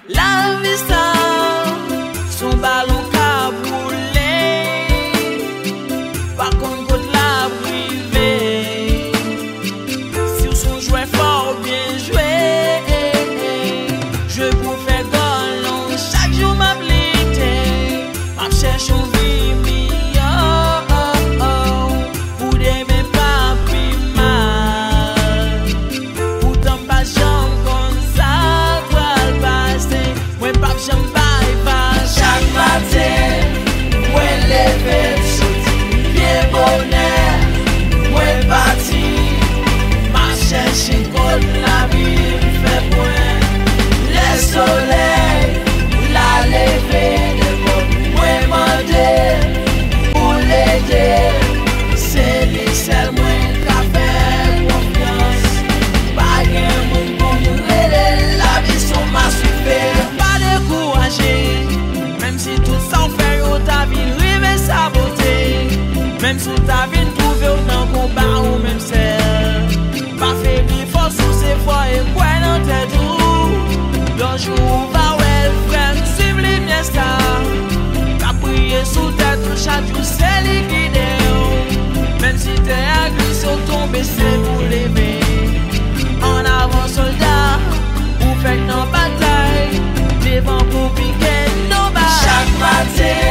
La vie ça, son ballon qu'a brûlé. Par contre, contre la privée. Si on son jouet fort, bien joué. Je vous fais galon, chaque jour m'a blité. M'a cherché un vie meilleur. Pour aimer pas plus mal. Pourtant, pas j'aime comme ça. J'aime pas chaque matin, moi lever, bien bonheur, moi parti, ma chercher contre la vie, fait point, le soleil, la lever, moi demander pour l'aider, c'est lui seul moi qui fait confiance, pas gain mon bon, la vie sont ma super. Même si tout ça fait ou ta vie rive sa beauté. Même si ta vie trouve ou dans combat ou même celle. Pas faibli force ou c'est foi et quoi dans tes doux. Le jour va où elle frère suivre les miens stars. T'as prié sous tête chaque jour c'est liquidé. Même si t'es à glisser ou tomber c'est pour lever. En avant soldat ou fait dans bataille. Devant pour piquer nos balles. Chaque matin